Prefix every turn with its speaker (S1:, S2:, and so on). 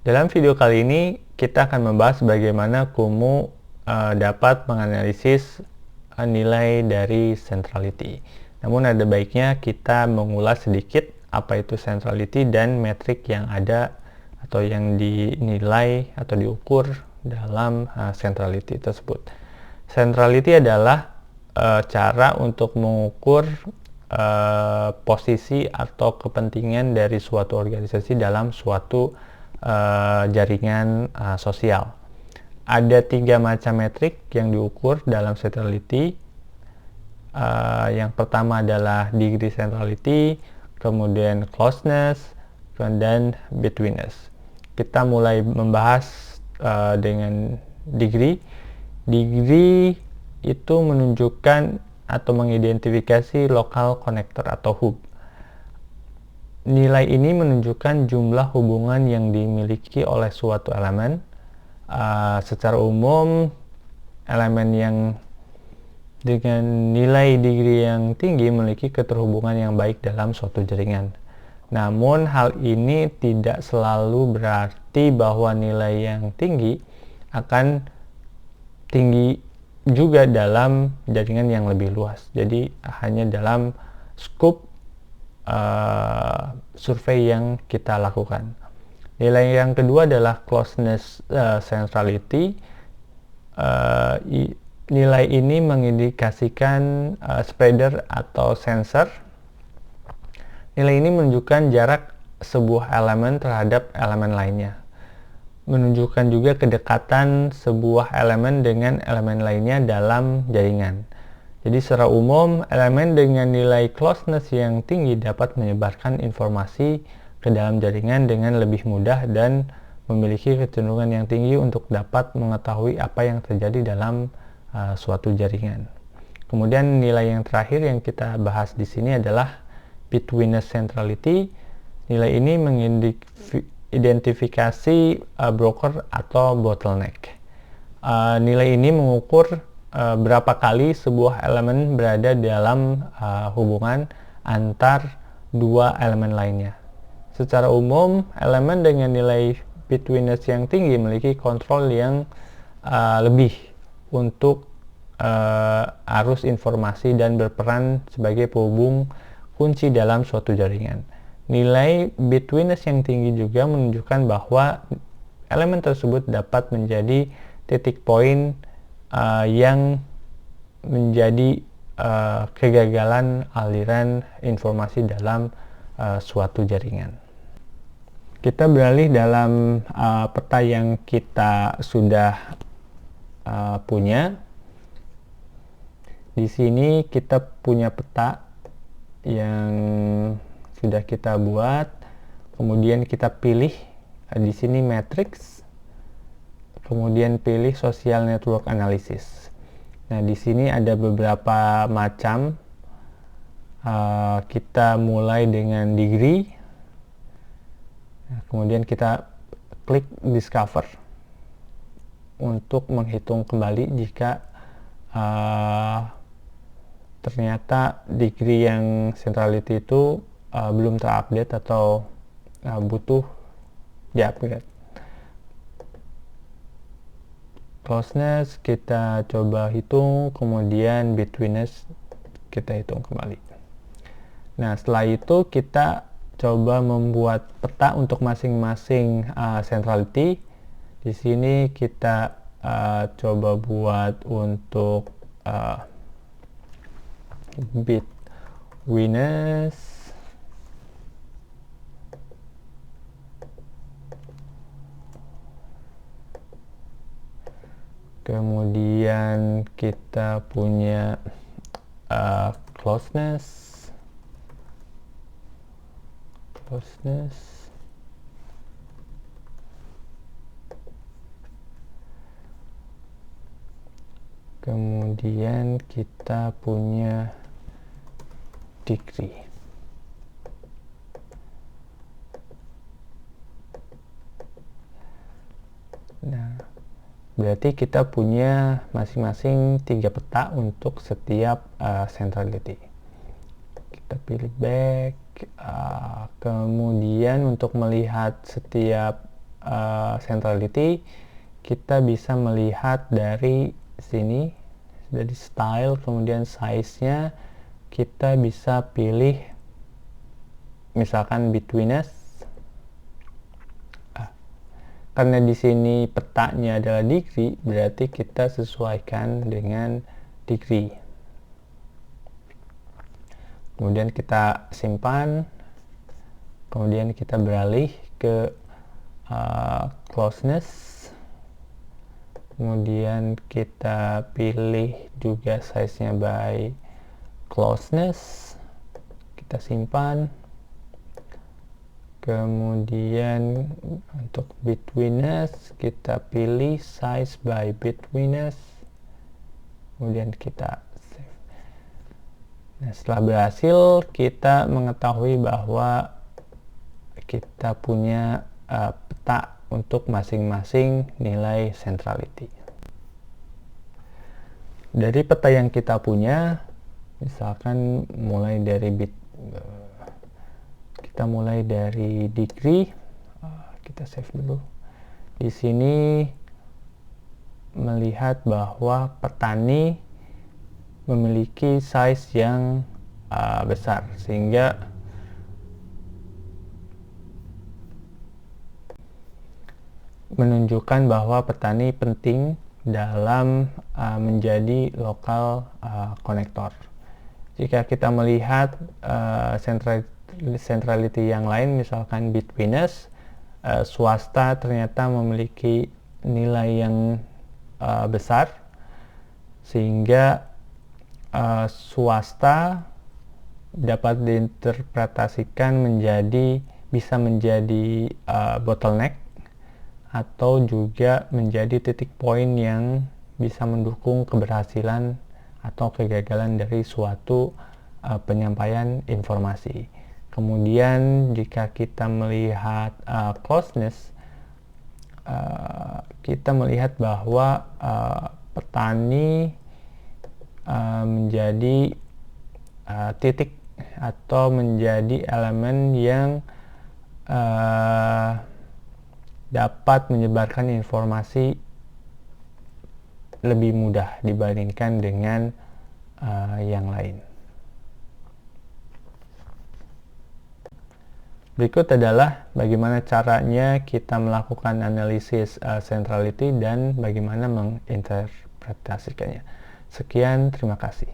S1: Dalam video kali ini kita akan membahas bagaimana Kumu dapat menganalisis nilai dari centrality. Namun ada baiknya kita mengulas sedikit apa itu centrality dan metrik yang ada atau yang dinilai atau diukur dalam centrality tersebut. Centrality adalah cara untuk mengukur posisi atau kepentingan dari suatu organisasi dalam suatu jaringan sosial. Ada 3 macam metrik yang diukur dalam centrality. Yang pertama adalah degree centrality, kemudian closeness, dan betweenness. Kita mulai membahas dengan degree. Degree itu menunjukkan atau mengidentifikasi local connector atau hub. Nilai ini menunjukkan jumlah hubungan yang dimiliki oleh suatu elemen. Secara umum, elemen yang dengan nilai degree yang tinggi memiliki keterhubungan yang baik dalam suatu jaringan. Namun, hal ini tidak selalu berarti bahwa nilai yang tinggi akan tinggi juga dalam jaringan yang lebih luas. Jadi, hanya dalam skup survei yang kita lakukan. Nilai yang kedua adalah closeness centrality. Nilai ini mengindikasikan spreader atau sensor. Nilai ini menunjukkan jarak sebuah elemen terhadap elemen lainnya. Menunjukkan juga kedekatan sebuah elemen dengan elemen lainnya dalam jaringan. Jadi secara umum, elemen dengan nilai closeness yang tinggi dapat menyebarkan informasi ke dalam jaringan dengan lebih mudah dan memiliki kecenderungan yang tinggi untuk dapat mengetahui apa yang terjadi dalam suatu jaringan. Kemudian nilai yang terakhir yang kita bahas di sini adalah betweenness centrality. Nilai ini mengidentifikasi broker atau bottleneck. Nilai ini mengukur berapa kali sebuah elemen berada dalam hubungan antar dua elemen lainnya. Secara umum, elemen dengan nilai betweenness yang tinggi memiliki kontrol yang lebih untuk arus informasi dan berperan sebagai penghubung kunci dalam suatu jaringan. Nilai betweenness yang tinggi juga menunjukkan bahwa elemen tersebut dapat menjadi titik poin yang menjadi kegagalan aliran informasi dalam suatu jaringan. Kita beralih dalam peta yang kita sudah punya. Di sini kita punya peta yang sudah kita buat, kemudian kita pilih di sini matrix. Kemudian pilih social network analysis. Nah, di sini ada beberapa macam. Kita mulai dengan degree. Nah, kemudian kita klik discover untuk menghitung kembali jika ternyata degree yang centrality itu belum terupdate atau butuh di-upgrade. Closeness kita coba hitung, kemudian betweenness kita hitung kembali. Nah, setelah itu kita coba membuat peta untuk masing-masing centrality. Di sini kita coba buat untuk betweenness. Kemudian kita punya closeness. Kemudian kita punya degree. Nah, berarti kita punya masing-masing 3 peta untuk setiap centrality. Kita pilih back. Kemudian untuk melihat setiap centrality, kita bisa melihat dari sini, dari style, kemudian size-nya kita bisa pilih misalkan betweenness. Karena di sini petanya adalah degree, berarti kita sesuaikan dengan degree. Kemudian kita simpan, kemudian kita beralih ke closeness, kemudian kita pilih juga size-nya by closeness, kita simpan. Kemudian untuk betweenness kita pilih size by betweenness, kemudian kita save. Nah, setelah berhasil, kita mengetahui bahwa kita punya peta untuk masing-masing nilai centrality. Dari peta yang kita punya, misalkan kita mulai dari degree, kita save dulu. Di sini melihat bahwa petani memiliki size yang besar, sehingga menunjukkan bahwa petani penting dalam menjadi lokal konektor. Jika kita melihat centrality yang lain, misalkan betweenness, swasta ternyata memiliki nilai yang besar, sehingga swasta dapat diinterpretasikan bisa menjadi bottleneck atau juga menjadi titik poin yang bisa mendukung keberhasilan atau kegagalan dari suatu penyampaian informasi. Kemudian jika kita melihat closeness, kita melihat bahwa petani menjadi titik atau menjadi elemen yang dapat menyebarkan informasi lebih mudah dibandingkan dengan yang lain. Berikut adalah bagaimana caranya kita melakukan analisis centrality dan bagaimana menginterpretasikannya. Sekian, terima kasih.